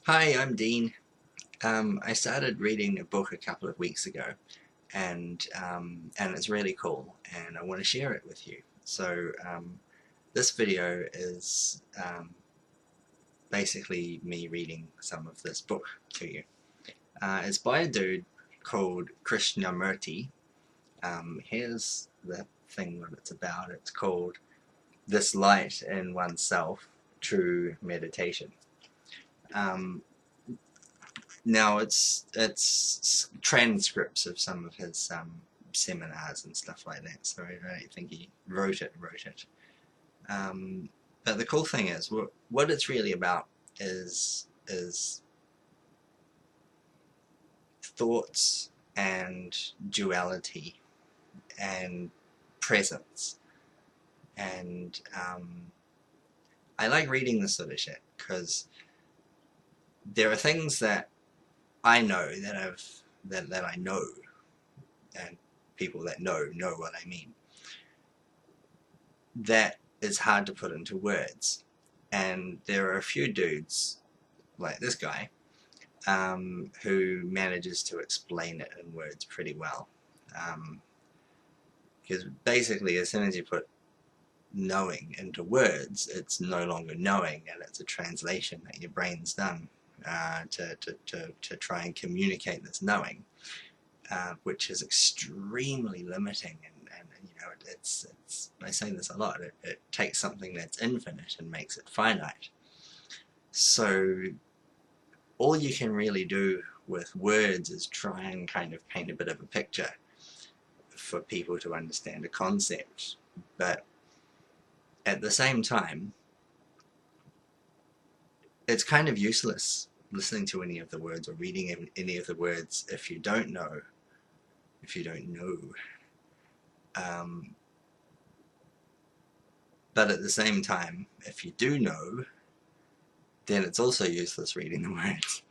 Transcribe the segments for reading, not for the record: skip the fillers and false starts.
Hi, I'm Dean. I started reading a book a couple of weeks ago, and it's really cool, and I want to share it with you. So this video is basically me reading some of this book to you. It's by a dude called Krishnamurti. Here's the thing that it's about. It's called "This Light in Oneself: True Meditation." Um, Now it's transcripts of some of his seminars and stuff like that. So I don't think he wrote it. But the cool thing is, what it's really about is thoughts and duality and presence. And I like reading this sort of shit because there are things that I know that I know, and people that know what I mean, that is hard to put into words. And there are a few dudes like this guy who manages to explain it in words pretty well. Because basically, as soon as you put knowing into words, it's no longer knowing, and it's a translation that your brain's done to try and communicate this knowing, which is extremely limiting. And you know, it's I say this a lot. It takes something that's infinite and makes it finite. So all you can really do with words is try and kind of paint a bit of a picture for people to understand a concept. But at the same time, it's kind of useless listening to any of the words or reading any of the words if you don't know. But at the same time, if you do know, then it's also useless reading the words.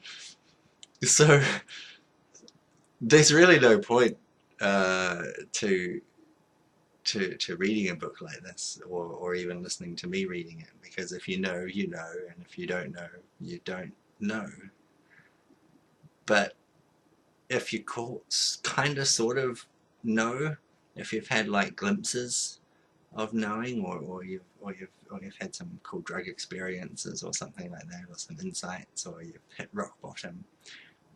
So there's really no point to reading a book like this, or even listening to me reading it, because if you know, you know, and if you don't know, you don't know. But if you kind of sort of know, if you've had like glimpses of knowing, or you've had some cool drug experiences or something like that, or some insights, or you've hit rock bottom,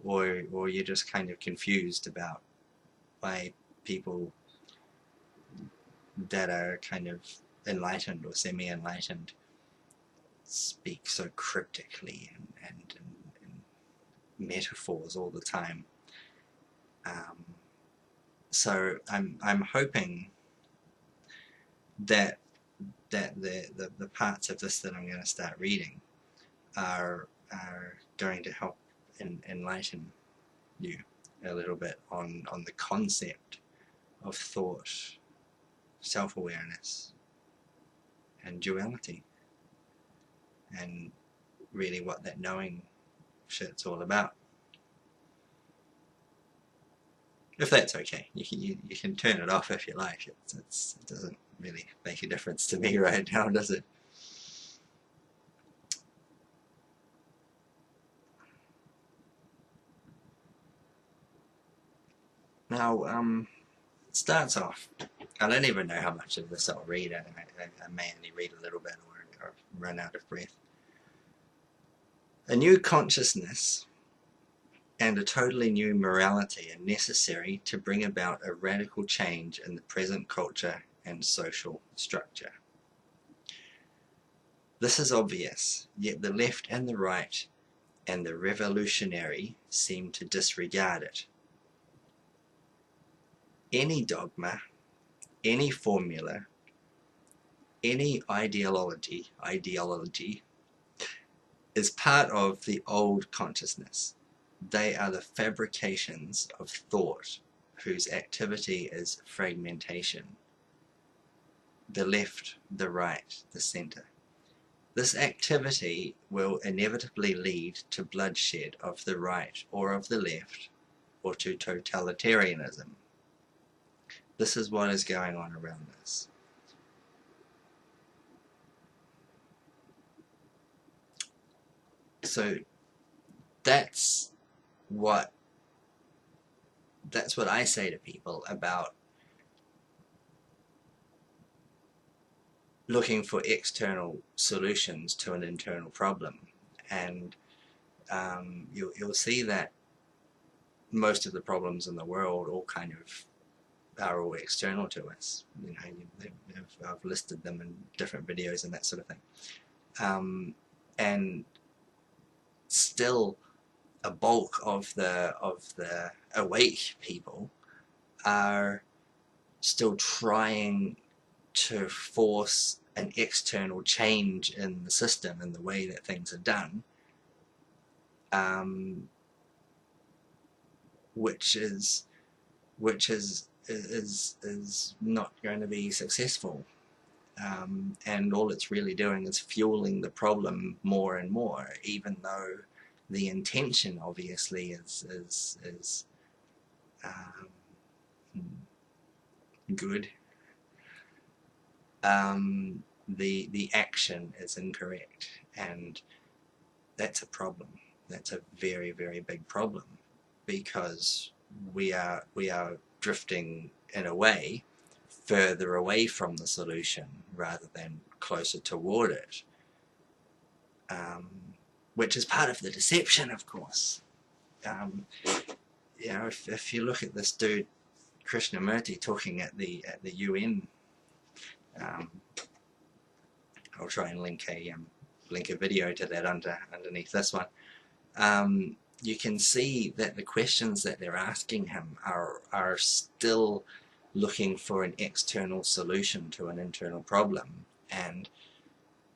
or you're just kind of confused about why people that are kind of enlightened or semi-enlightened speak so cryptically and metaphors all the time. So I'm hoping that the parts of this that I'm going to start reading are going to help enlighten you a little bit on the concept of thought, self-awareness, and duality, and really what that knowing shit's all about. If that's okay, you can turn it off if you like. It doesn't really make a difference to me right now, does it? Now, it starts off. I don't even know how much of this I'll read. I may only read a little bit or run out of breath. A new consciousness and a totally new morality are necessary to bring about a radical change in the present culture and social structure. This is obvious, yet the left and the right and the revolutionary seem to disregard it. Any dogma, any formula, any ideology is part of the old consciousness. They are the fabrications of thought whose activity is fragmentation. The left, the right, the center. This activity will inevitably lead to bloodshed of the right or of the left, or to totalitarianism. This is what is going on around us. So that's what I say to people about looking for external solutions to an internal problem. And you'll see that most of the problems in the world all kind of are all external to us. You know, I've listed them in different videos and that sort of thing. And still, a bulk of the awake people are still trying to force an external change in the system and the way that things are done, which is not going to be successful, and all it's really doing is fueling the problem more and more, even though the intention obviously is good. The action is incorrect, and that's a problem. That's a very, very big problem, because we are drifting in a way further away from the solution rather than closer toward it, which is part of the deception, of course. You know, if you look at this dude Krishnamurti talking at the UN, I'll try and link a video to that underneath this one. You can see that the questions that they're asking him are still looking for an external solution to an internal problem, and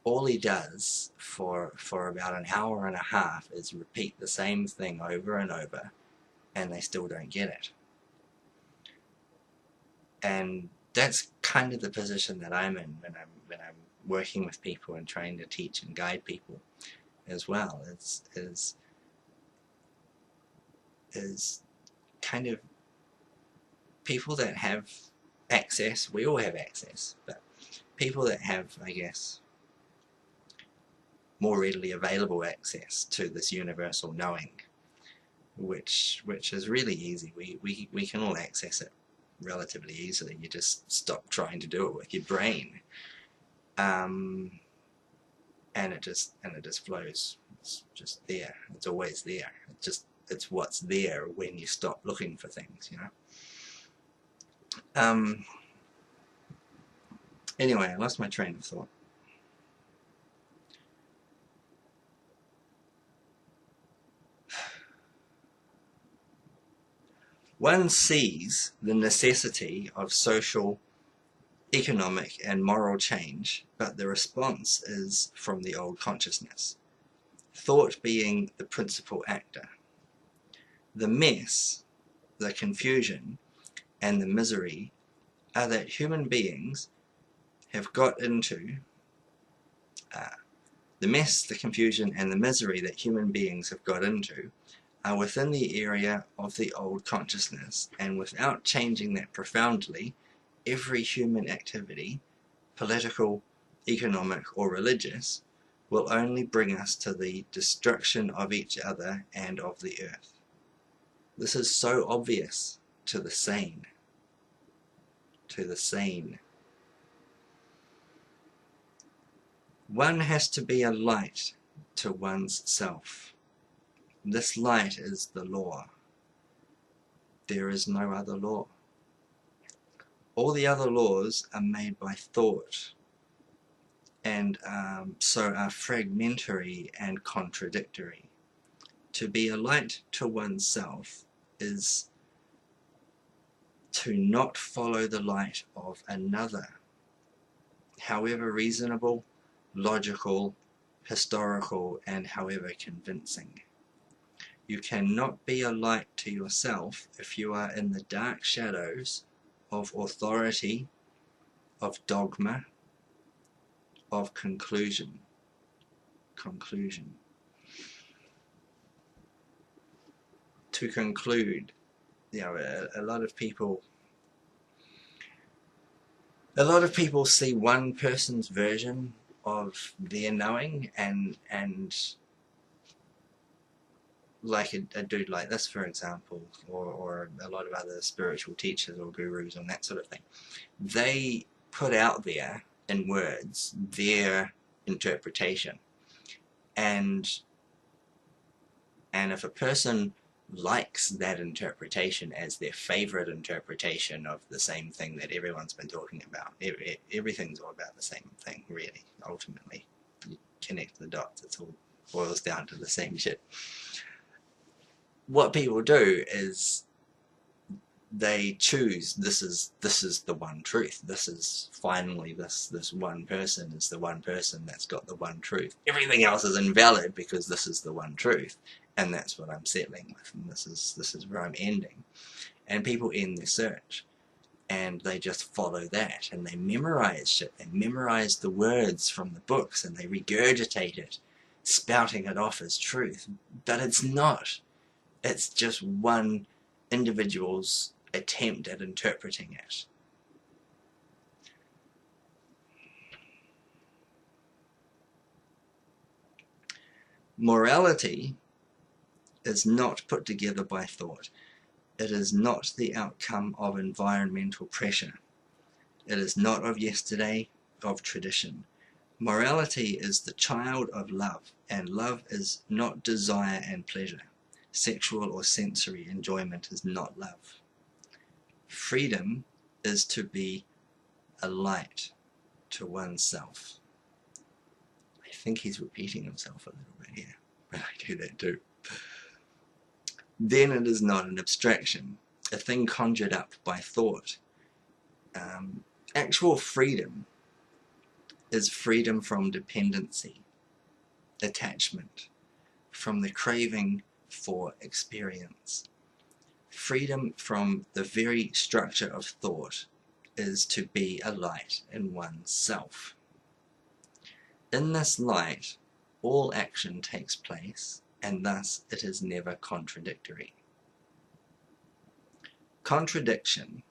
all he does for about an hour and a half is repeat the same thing over and over, and they still don't get it. And that's kind of the position that I'm in when I'm working with people and trying to teach and guide people as well. Is kind of people that have access. We all have access, but people that have, I guess, more readily available access to this universal knowing, which is really easy. We can all access it relatively easily. You just stop trying to do it with your brain, and it just flows. It's just there. It's always there. It's what's there when you stop looking for things, you know. Anyway, I lost my train of thought. One sees the necessity of social, economic, and moral change, but the response is from the old consciousness, thought being the principal actor. The mess, the confusion, and the misery are that human beings have got into the mess, the confusion, and the misery that human beings have got into are within the area of the old consciousness, and without changing that profoundly, every human activity, political, economic, or religious, will only bring us to the destruction of each other and of the earth. This is so obvious to the sane. One has to be a light to one's self. This light is the law. There is no other law. All the other laws are made by thought, and so are fragmentary and contradictory. To be a light to oneself is to not follow the light of another, however reasonable, logical, historical, and however convincing. You cannot be a light to yourself if you are in the dark shadows of authority, of dogma, of conclusion. To conclude, you know, a lot of people see one person's version of their knowing and like a dude like this, for example, or a lot of other spiritual teachers or gurus and that sort of thing, they put out there in words their interpretation. And if a person likes that interpretation as their favorite interpretation of the same thing that everyone's been talking about, everything's all about the same thing, really. Ultimately, you connect the dots, it all boils down to the same shit. What people do is they choose, this is the one truth. This is finally this one person is the one person that's got the one truth. Everything else is invalid because this is the one truth, and that's what I'm settling with, and this is where I'm ending. And people end their search, and they just follow that, and they memorize shit. They memorize the words from the books, and they regurgitate it, spouting it off as truth. But it's not. It's just one individual's attempt at interpreting it. Morality is not put together by thought. It is not the outcome of environmental pressure. It is not of yesterday, of tradition. Morality is the child of love, and love is not desire and pleasure. Sexual or sensory enjoyment is not love. Freedom is to be a light to oneself. I think he's repeating himself a little bit here, but I do that too. Then it is not an abstraction, a thing conjured up by thought. Actual freedom is freedom from dependency, attachment, from the craving for experience. Freedom from the very structure of thought is to be a light in oneself. In this light, all action takes place, and thus it is never contradictory. Contradiction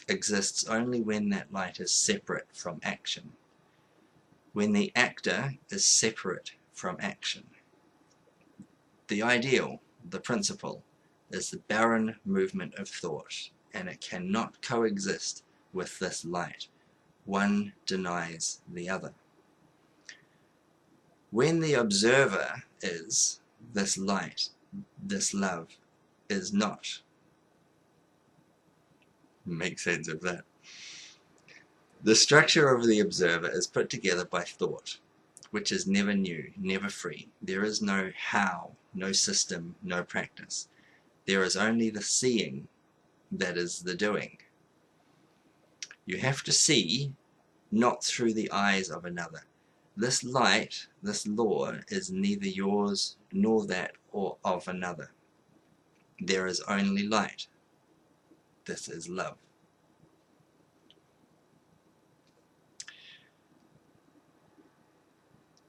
exists only when that light is separate from action, when the actor is separate from action. The ideal, the principle, is the barren movement of thought, and it cannot coexist with this light. One denies the other. When the observer is, this light, this love, is not. Make sense of that. The structure of the observer is put together by thought, which is never new, never free. There is no how, no system, no practice. There is only the seeing that is the doing. You have to see, not through the eyes of another. This light, this law, is neither yours nor that or of another. There is only light. This is love.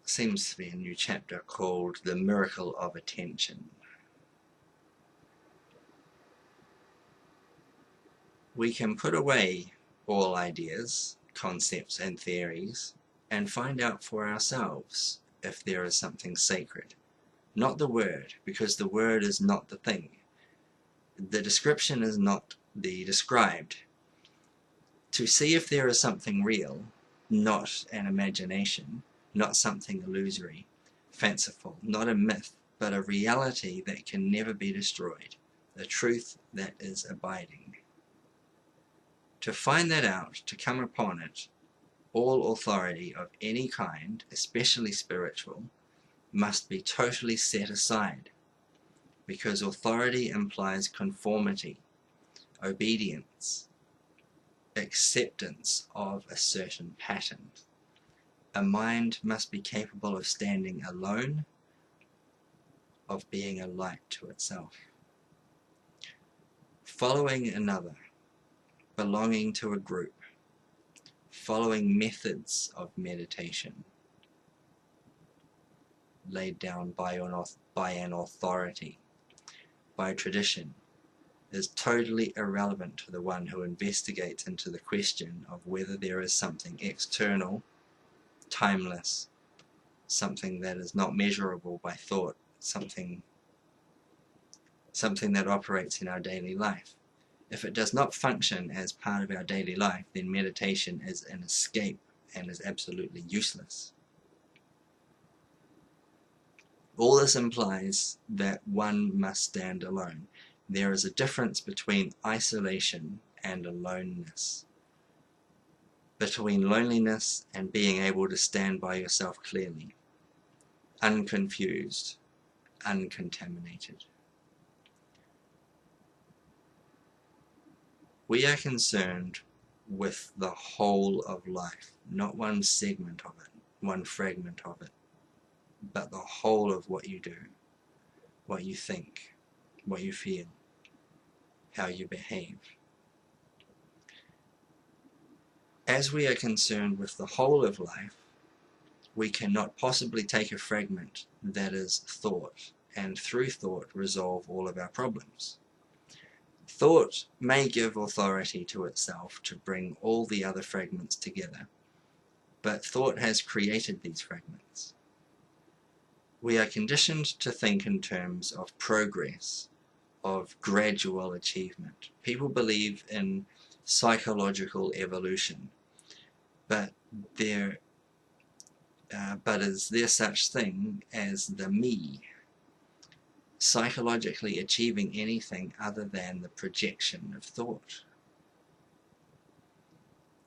Seems to be a new chapter called The Miracle of Attention. We can put away all ideas, concepts and theories and find out for ourselves if there is something sacred. Not the word, because the word is not the thing. The description is not the described. To see if there is something real, not an imagination, not something illusory, fanciful, not a myth, but a reality that can never be destroyed, a truth that is abiding. To find that out, to come upon it, all authority of any kind, especially spiritual, must be totally set aside, because authority implies conformity, obedience, acceptance of a certain pattern. A mind must be capable of standing alone, of being a light to itself. Following another, belonging to a group, following methods of meditation laid down by an authority, by tradition, is totally irrelevant to the one who investigates into the question of whether there is something external, timeless, something that is not measurable by thought, something something that operates in our daily life. If it does not function as part of our daily life, then meditation is an escape and is absolutely useless. All this implies that one must stand alone. There is a difference between isolation and aloneness, between loneliness and being able to stand by yourself clearly, unconfused, uncontaminated. We are concerned with the whole of life, not one segment of it, one fragment of it, but the whole of what you do, what you think, what you feel, how you behave. As we are concerned with the whole of life, we cannot possibly take a fragment that is thought, and through thought resolve all of our problems. Thought may give authority to itself to bring all the other fragments together, but thought has created these fragments. We are conditioned to think in terms of progress, of gradual achievement. People believe in psychological evolution, but is there such thing as the me? Psychologically achieving anything other than the projection of thought.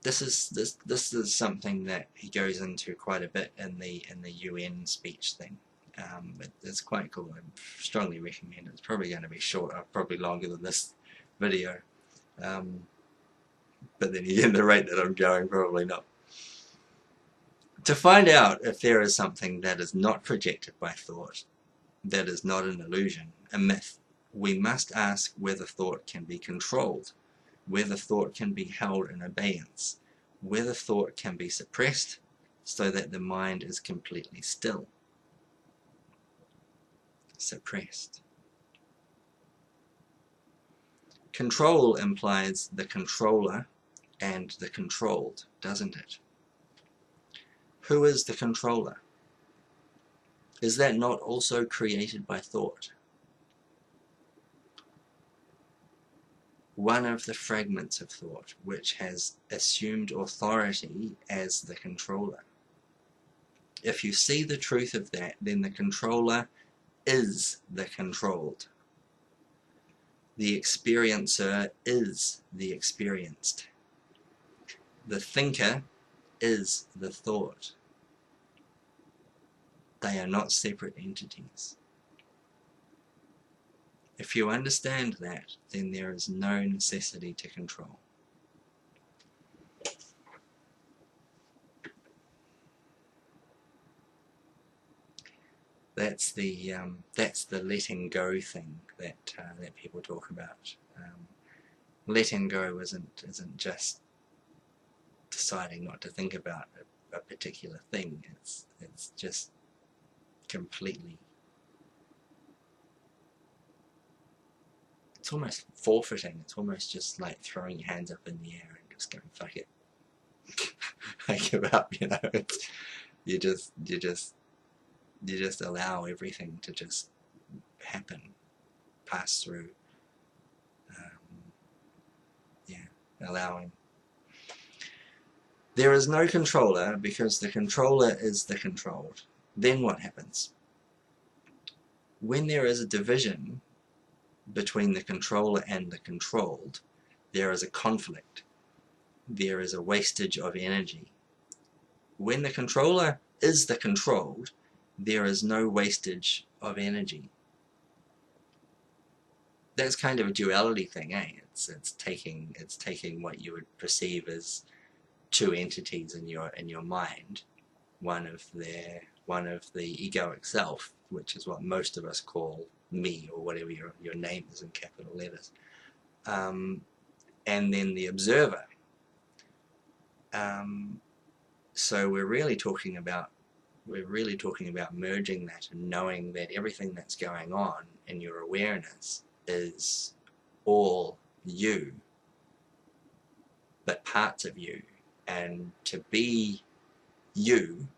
This is something that he goes into quite a bit in the UN speech thing. It's quite cool. I strongly recommend it. It's probably going to be shorter, probably longer than this video. But then again, the rate that I'm going, probably not. To find out if there is something that is not projected by thought, that is not an illusion, a myth, we must ask whether thought can be controlled, whether thought can be held in abeyance, whether thought can be suppressed so that the mind is completely still. Suppressed. Control implies the controller and the controlled, doesn't it? Who is the controller? Is that not also created by thought? One of the fragments of thought which has assumed authority as the controller. If you see the truth of that, then the controller is the controlled. The experiencer is the experienced. The thinker is the thought. They are not separate entities. If you understand that, then there is no necessity to control. That's the letting go thing that people talk about. Letting go isn't just deciding not to think about a particular thing. It's just completely. It's almost forfeiting. It's almost just like throwing your hands up in the air and just going, fuck it. I give up, you know. You just allow everything to just happen, pass through. Allowing. There is no controller because the controller is the controlled. Then what happens? When there is a division between the controller and the controlled, there is a conflict. There is a wastage of energy. When the controller is the controlled, there is no wastage of energy. That's kind of a duality thing, eh? It's taking what you would perceive as two entities in your mind, one of the egoic self, which is what most of us call me, or whatever your name is in capital letters, and then the observer. So we're really talking about merging that and knowing that everything that's going on in your awareness is all you, but parts of you. And to be you,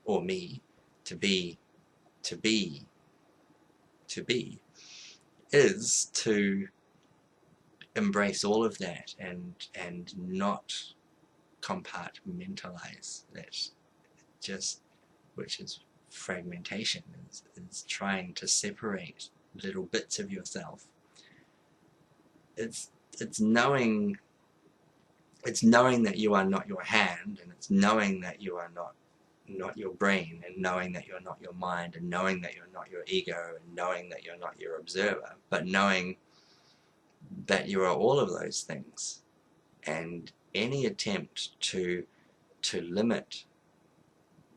or me, to be is to embrace all of that and not compartmentalize that, just, which is fragmentation, is trying to separate little bits of yourself. It's knowing that you are not your hand, and it's knowing that you are not your brain, and knowing that you're not your mind, and knowing that you're not your ego, and knowing that you're not your observer, but knowing that you are all of those things. And any attempt to limit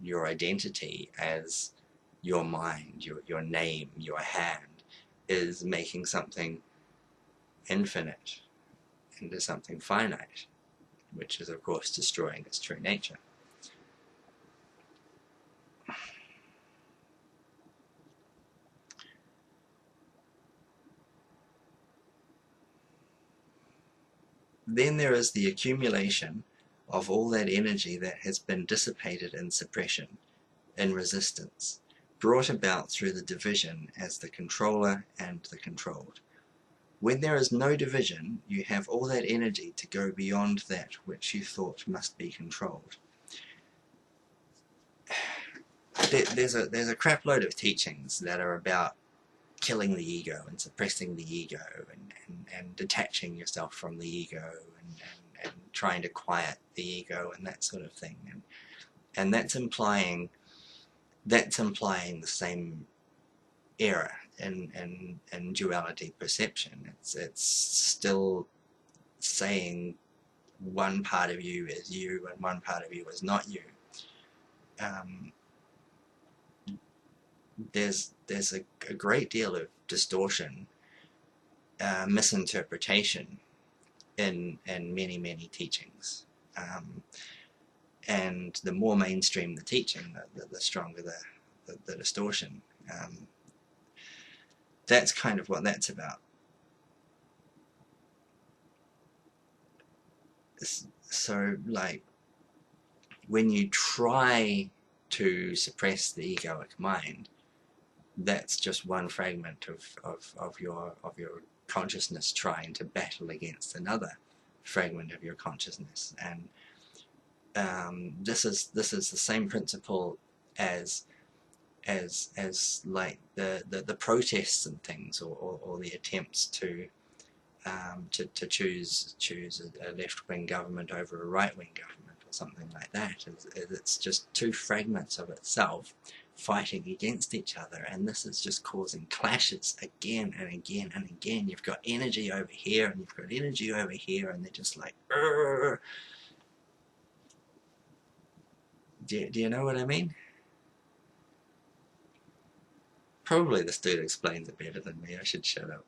your identity as your mind, your name, your hand, is making something infinite into something finite, which is of course destroying its true nature. Then there is the accumulation of all that energy that has been dissipated in suppression, in resistance, brought about through the division as the controller and the controlled. When there is no division, you have all that energy to go beyond that which you thought must be controlled. There's a crap load of teachings that are about killing the ego and suppressing the ego and detaching yourself from the ego and trying to quiet the ego and that sort of thing, and that's implying the same error in duality perception. It's still saying one part of you is you and one part of you is not you. There's a great deal of distortion, misinterpretation in many teachings, and the more mainstream the teaching, the stronger the distortion. That's kind of what that's about. So, like, when you try to suppress the egoic mind, that's just one fragment of your consciousness trying to battle against another fragment of your consciousness. And this is the same principle as like the protests and things, or the attempts to choose a left-wing government over a right-wing government, or something like that. It's just two fragments of itself fighting against each other, and this is just causing clashes again and again and again. You've got energy over here and you've got energy over here, and they're just like, Urgh. Do you know what I mean? Probably this dude explains it better than me. I should shut up.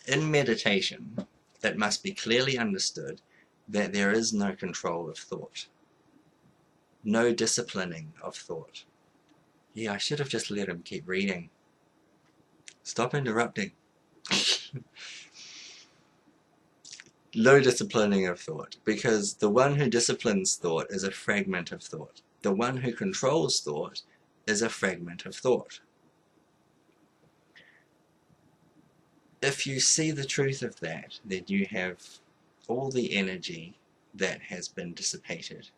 In meditation, it must be clearly understood that there is no control of thought, no disciplining of thought. Yeah, I should have just let him keep reading. Stop interrupting. No disciplining of thought, because the one who disciplines thought is a fragment of thought. The one who controls thought is a fragment of thought. If you see the truth of that, then you have all the energy that has been dissipated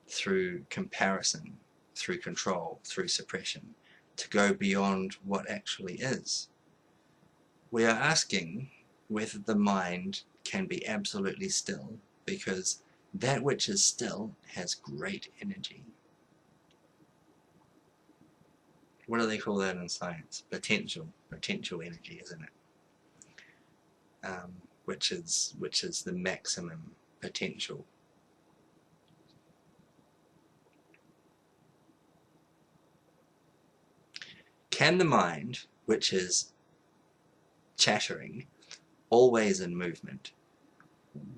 through comparison, through control, through suppression, to go beyond what actually is. We are asking whether the mind can be absolutely still, because that which is still has great energy. What do they call that in science? Potential energy, isn't it? Which is the maximum potential. Can the mind, which is chattering, always in movement,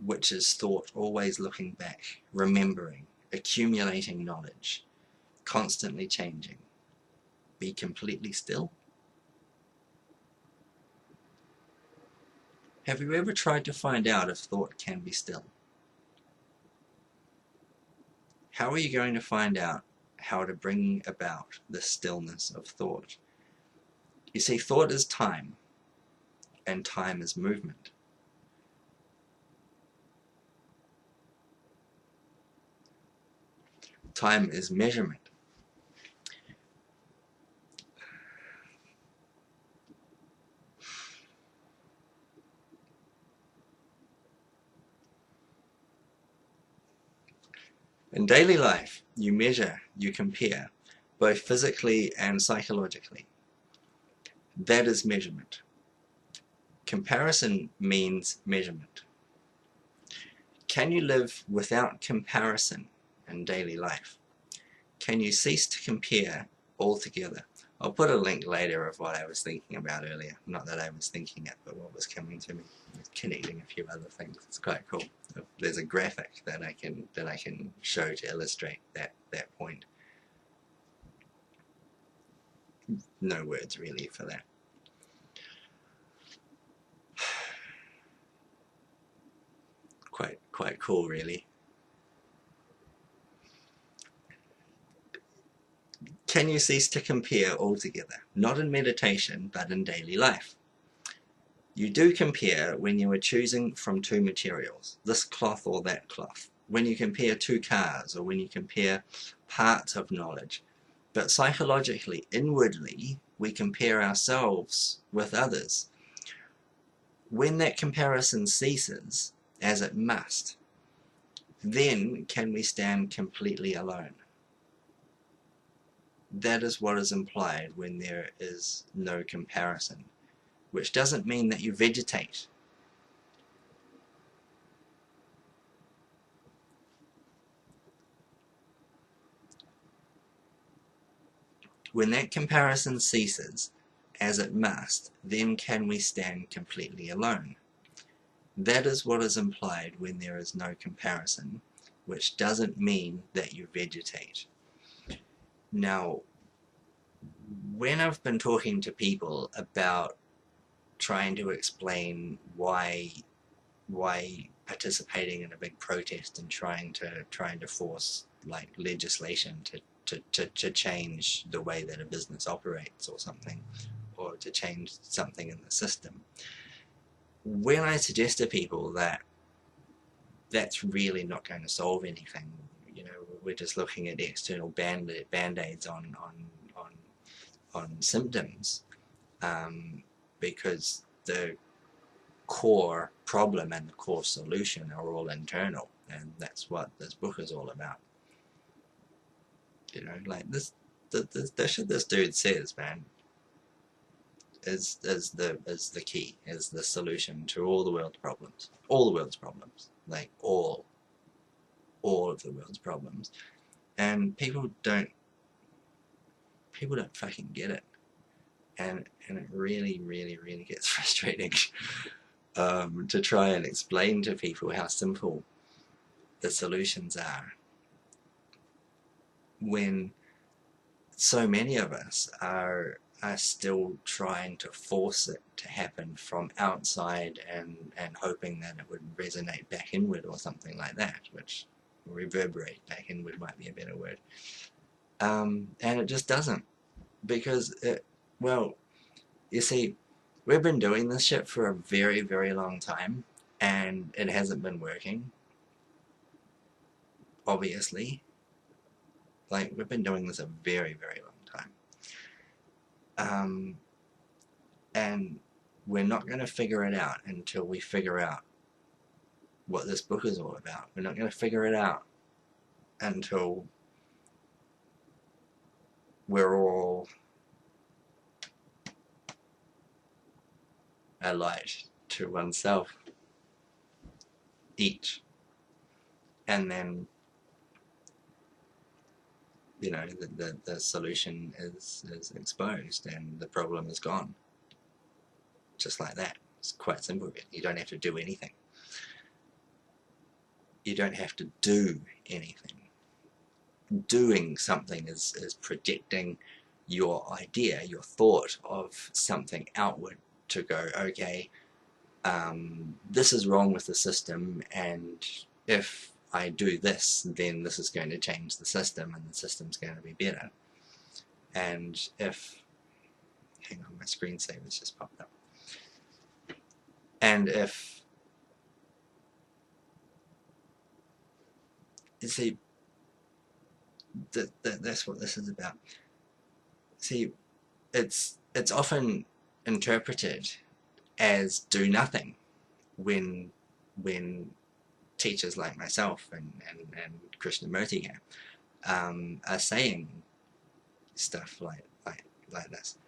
which is thought always looking back, remembering, accumulating knowledge, constantly changing, be completely still? Have you ever tried to find out if thought can be still? How are you going to find out how to bring about the stillness of thought. You see, thought is time, and time is movement. Time is measurement. In daily life, you measure, you compare, both physically and psychologically. That is measurement. Comparison means measurement. Can you live without comparison in daily life? Can you cease to compare altogether? I'll put a link later of what I was thinking about earlier. Not that I was thinking it, but what was coming to me. Connecting a few other things. It's quite cool. There's a graphic that I can show to illustrate that point. No words really for that. Quite cool, really. Can you cease to compare altogether? Not in meditation, but in daily life. You do compare when you are choosing from two materials, this cloth or that cloth, when you compare two cars, or when you compare parts of knowledge. But psychologically, inwardly, we compare ourselves with others. When that comparison ceases, as it must, then can we stand completely alone. That is what is implied when there is no comparison, which doesn't mean that you vegetate. When that comparison ceases, as it must, then can we stand completely alone. That is what is implied when there is no comparison, which doesn't mean that you vegetate. Now, when I've been talking to people about trying to explain why participating in a big protest and trying to force like legislation to change the way that a business operates or something, or to change something in the system, when I suggest to people that that's really not going to solve anything, you know, we're just looking at the external band-aids on symptoms, because the core problem and the core solution are all internal, and that's what this book is all about. You know, like this shit this dude says, man, is the key, is the solution to all the world's problems. All the world's problems. Like all of the world's problems. And people don't fucking get it. And it really gets frustrating to try and explain to people how simple the solutions are, when so many of us are still trying to force it to happen from outside and hoping that it would resonate back inward or something like that, which reverberate back inward might be a better word. And it just doesn't, because well, you see, we've been doing this shit for a very long time, and it hasn't been working, obviously. Like, we've been doing this a very long time. And we're not going to figure it out until we figure out what this book is all about. We're not going to figure it out until we're all a light to oneself each, and then, you know, the solution is exposed and the problem is gone. Just like that. It's quite simple. You don't have to do anything. You don't have to do anything. Doing something is projecting your idea, your thought of something outward to go, okay, this is wrong with the system, and if I do this, then this is going to change the system and the system's going to be better. And if, hang on, my screensaver's just popped up. And if, you see, that's what this is about. See, it's often interpreted as do nothing when teachers like myself and Krishnamurti here are saying stuff like this.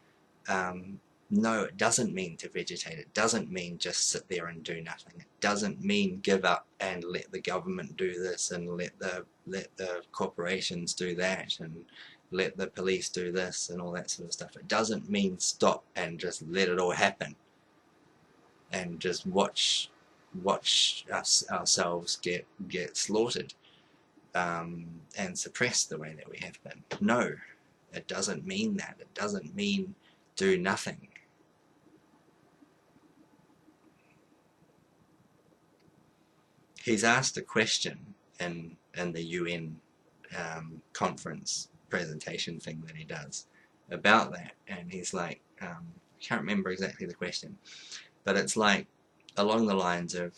No, it doesn't mean to vegetate. It doesn't mean just sit there and do nothing. It doesn't mean give up and let the government do this and let the corporations do that and let the police do this and all that sort of stuff. It doesn't mean stop and just let it all happen and just watch ourselves get slaughtered and suppressed the way that we have been. No, it doesn't mean that. It doesn't mean do nothing. He's asked a question in the UN conference presentation thing that he does about that, and he's like, I can't remember exactly the question, but it's like along the lines of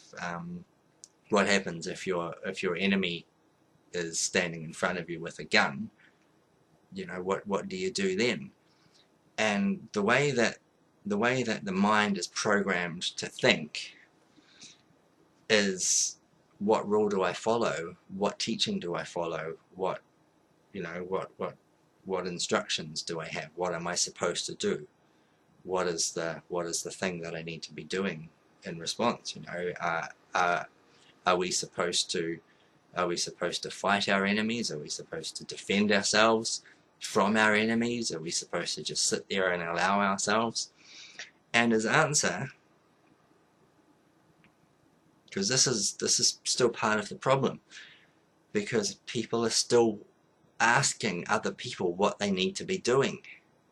what happens if your enemy is standing in front of you with a gun. You know, what do you do then? And the way that the mind is programmed to think is, what rule do I follow? What teaching do I follow? What instructions do I have? What am I supposed to do? What is the thing that I need to be doing in response? You know, are we supposed to fight our enemies? Are we supposed to defend ourselves from our enemies? Are we supposed to just sit there and allow ourselves? And his answer, because this is still part of the problem, because people are still asking other people what they need to be doing.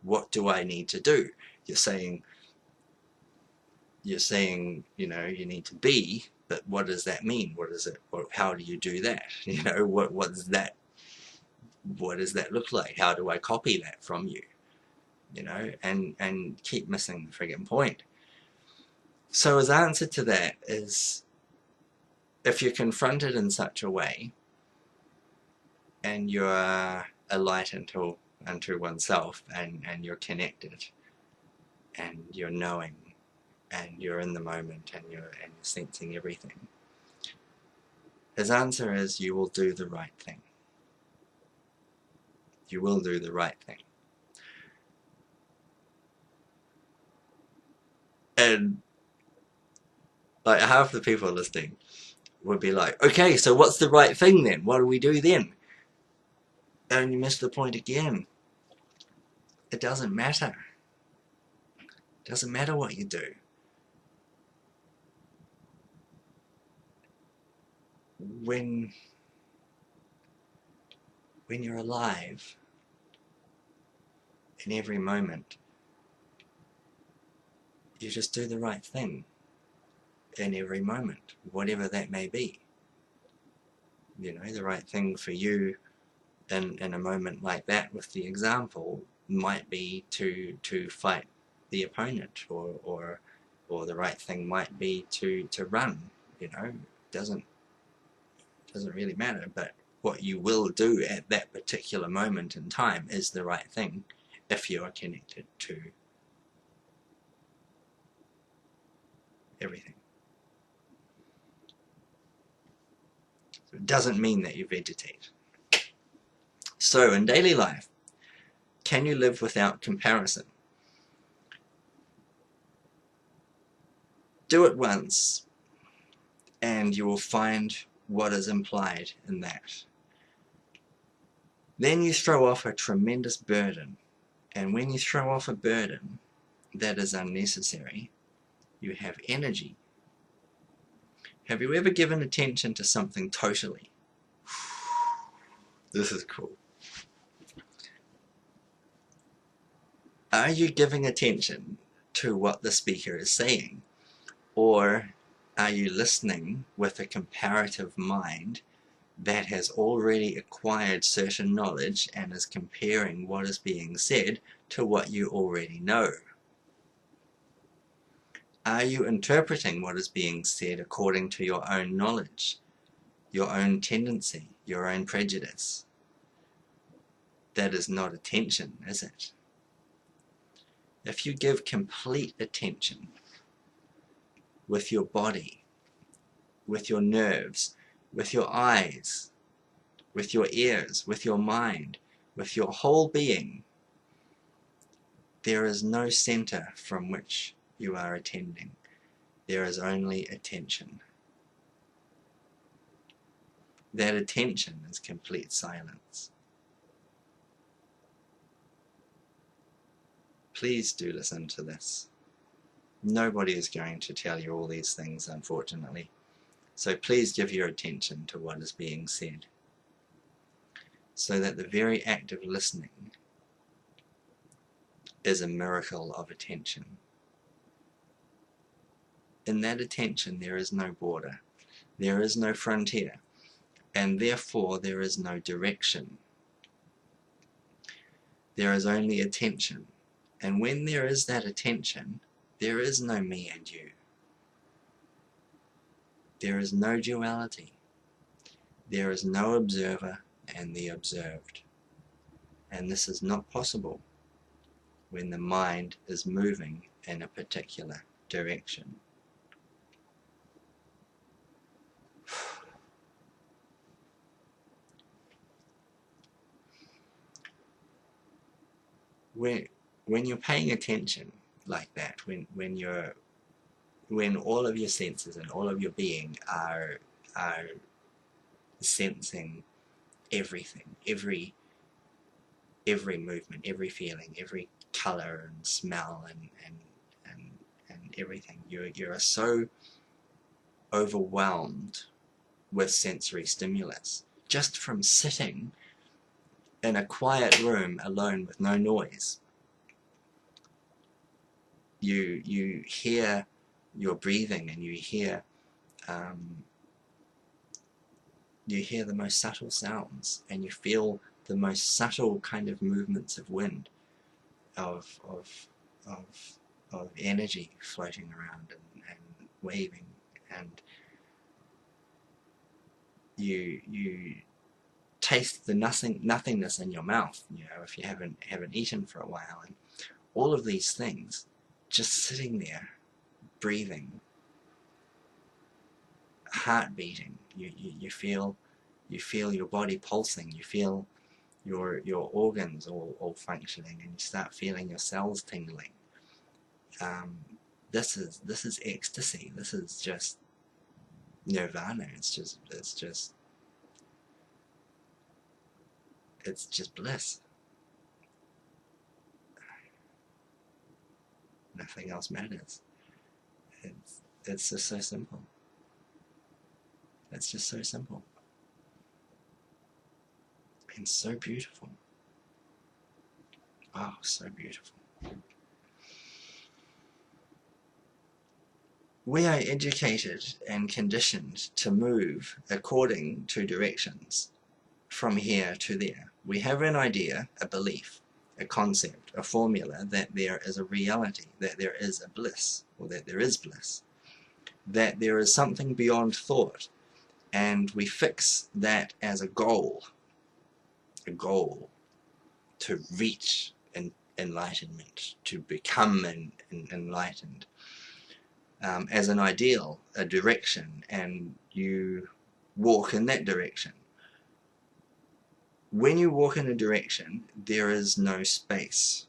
What do I need to do? You're saying, you know, you need to be, but what does that mean? What is it? How do you do that? You know, what does that look like? How do I copy that from you? You know, and keep missing the friggin' point. So his answer to that is, if you're confronted in such a way, and you're a light unto oneself, and you're connected, and you're knowing, and you're in the moment, and you're sensing everything, his answer is, you will do the right thing. You will do the right thing. And like half the people listening would be like, okay, so what's the right thing then? What do we do then? And you miss the point again. It doesn't matter. It doesn't matter what you do. When you're alive, in every moment, you just do the right thing in every moment, whatever that may be. You know, the right thing for you in a moment like that, with the example, might be to fight the opponent, or the right thing might be to run. You know, doesn't really matter, but what you will do at that particular moment in time is the right thing if you are connected to everything. So it doesn't mean that you vegetate. So in daily life, can you live without comparison? Do it once, and you will find what is implied in that. Then you throw off a tremendous burden, and when you throw off a burden that is unnecessary, you have energy. Have you ever given attention to something totally? This is cool. Are you giving attention to what the speaker is saying? Or are you listening with a comparative mind that has already acquired certain knowledge and is comparing what is being said to what you already know. Are you interpreting what is being said according to your own knowledge, your own tendency, your own prejudice? That is not attention, is it? If you give complete attention with your body, with your nerves, with your eyes, with your ears, with your mind, with your whole being, there is no center from which you are attending. There is only attention. That attention is complete silence. Please do listen to this. Nobody is going to tell you all these things, unfortunately. So please give your attention to what is being said, so that the very act of listening is a miracle of attention. In that attention there is no border, there is no frontier, and therefore there is no direction. There is only attention, and when there is that attention, there is no me and you. There is no duality. There is no observer and the observed. And this is not possible when the mind is moving in a particular direction. When you're paying attention like that, when all of your senses and all of your being are sensing everything, every movement, every feeling, every color and smell and everything, you are so overwhelmed with sensory stimulus just from sitting in a quiet room alone with no noise. You hear your breathing, and you hear the most subtle sounds, and you feel the most subtle kind of movements of wind, of energy floating around and waving, and you taste the nothingness in your mouth, if you haven't eaten for a while, and all of these things just sitting there, breathing, heart beating. You feel your body pulsing. You feel your organs all functioning, and you start feeling your cells tingling. This is ecstasy. This is just nirvana. It's just bliss. Nothing else matters. It's just so simple. It's just so simple. And so beautiful. Oh, so beautiful. We are educated and conditioned to move according to directions, from here to there. We have an idea, a belief, a concept, a formula that there is a reality, that there is a bliss, or that there is bliss, that there is something beyond thought, and we fix that as a goal to reach enlightenment, to become enlightened, as an ideal, a direction, and you walk in that direction. When you walk in a direction, there is no space.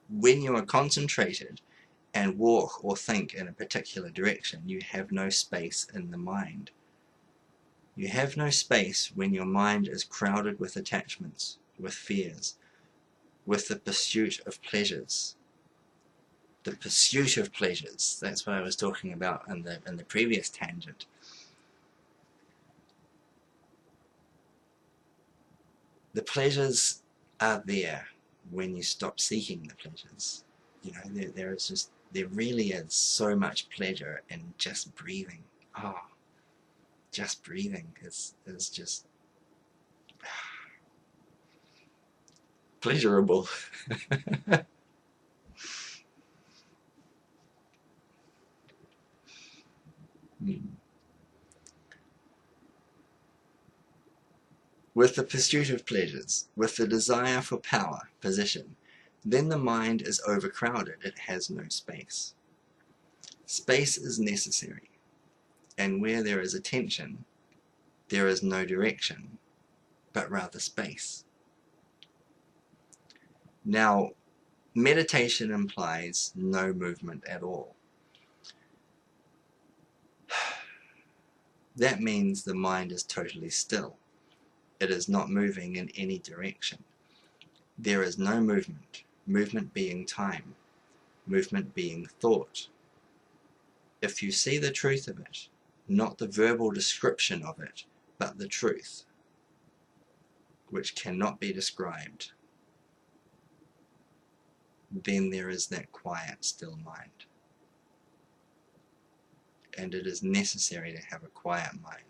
When you are concentrated and walk or think in a particular direction, you have no space in the mind. You have no space when your mind is crowded with attachments, with fears, with the pursuit of pleasures. The pursuit of pleasures, that's what I was talking about in the previous tangent. The pleasures are there when you stop seeking the pleasures. There is just there really is so much pleasure in just breathing. Oh, just breathing is just pleasurable. With the pursuit of pleasures, with the desire for power, position, then the mind is overcrowded, it has no space. Space is necessary, and where there is attention, there is no direction, but rather space. Now, meditation implies no movement at all. That means the mind is totally still. It is not moving in any direction. There is no movement, movement being time, movement being thought. If you see the truth of it, not the verbal description of it, but the truth, which cannot be described, then there is that quiet, still mind. And it is necessary to have a quiet mind.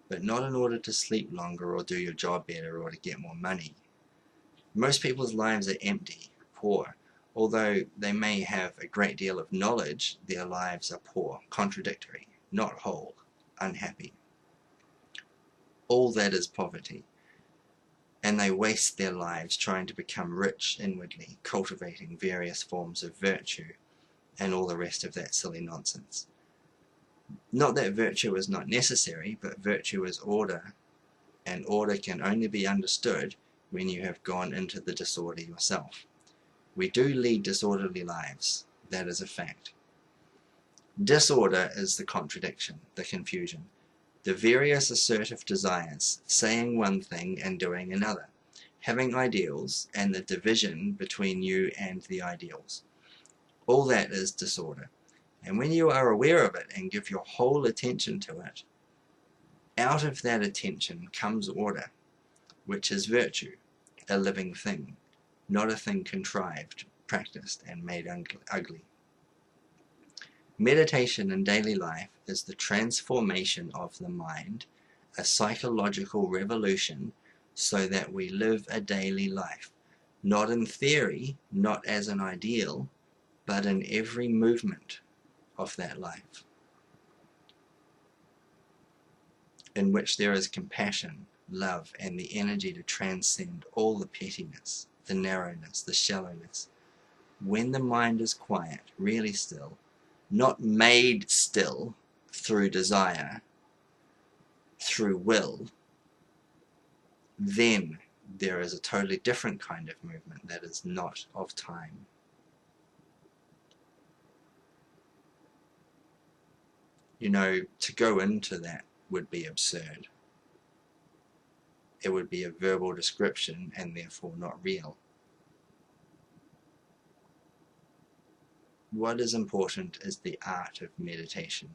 But not in order to sleep longer or do your job better or to get more money. Most people's lives are empty, poor. Although they may have a great deal of knowledge, their lives are poor, contradictory, not whole, unhappy. All that is poverty. And they waste their lives trying to become rich inwardly, cultivating various forms of virtue and all the rest of that silly nonsense. Not that virtue is not necessary, but virtue is order, and order can only be understood when you have gone into the disorder yourself. We do lead disorderly lives, that is a fact. Disorder is the contradiction, the confusion, the various assertive desires, saying one thing and doing another, having ideals and the division between you and the ideals. All that is disorder. And when you are aware of it and give your whole attention to it, out of that attention comes order, which is virtue, a living thing, not a thing contrived, practiced, and made ugly. Meditation in daily life is the transformation of the mind, a psychological revolution, so that we live a daily life, not in theory, not as an ideal, but in every movement of that life, in which there is compassion, love, and the energy to transcend all the pettiness, the narrowness, the shallowness. When the mind is quiet, really still, not made still through desire, through will, then there is a totally different kind of movement that is not of time. You know, to go into that would be absurd. It would be a verbal description and therefore not real. What is important is the art of meditation.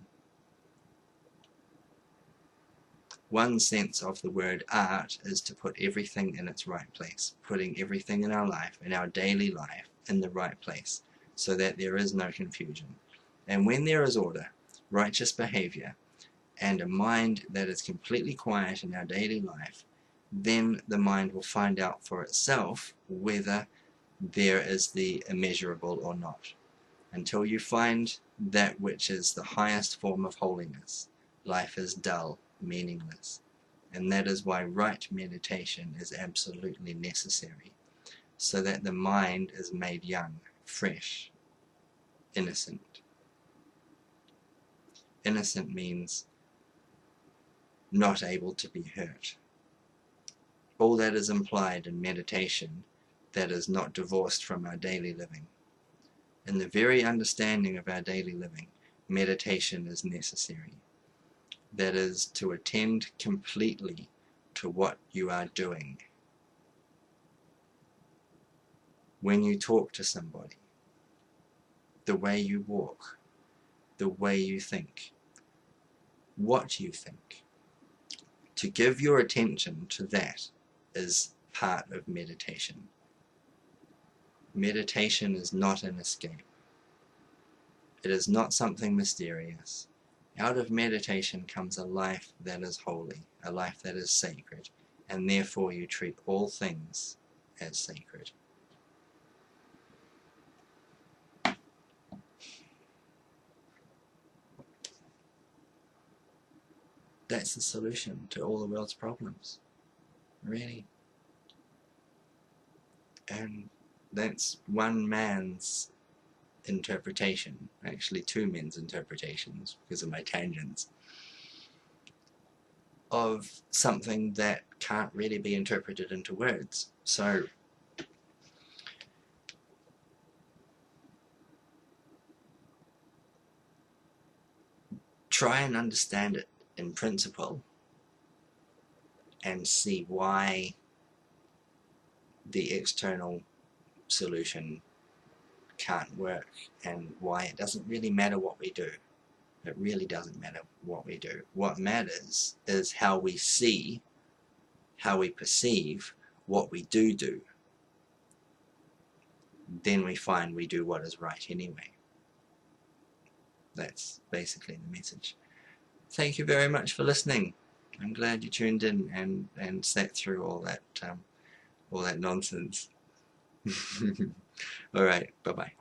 One sense of the word art is to put everything in its right place, putting everything in our life, in our daily life, in the right place, so that there is no confusion. And when there is order, righteous behavior, and a mind that is completely quiet in our daily life, then the mind will find out for itself whether there is the immeasurable or not. Until you find that which is the highest form of holiness, life is dull, meaningless. And that is why right meditation is absolutely necessary, so that the mind is made young, fresh, innocent. Innocent means not able to be hurt. All that is implied in meditation that is not divorced from our daily living. In the very understanding of our daily living, meditation is necessary. That is, to attend completely to what you are doing. When you talk to somebody, the way you walk, the way you think, what you think. To give your attention to that is part of meditation. Meditation is not an escape. It is not something mysterious. Out of meditation comes a life that is holy, a life that is sacred, and therefore you treat all things as sacred. That's the solution to all the world's problems, really. And that's one man's interpretation, actually two men's interpretations because of my tangents, of something that can't really be interpreted into words. So try and understand it in principle and see why the external solution can't work and why it doesn't really matter what we do. It really doesn't matter what we do. What matters is how we see, how we perceive what we do. Then we find we do what is right anyway. That's basically the message. Thank you very much for listening. I'm glad you tuned in and sat through all that nonsense. All right, bye-bye.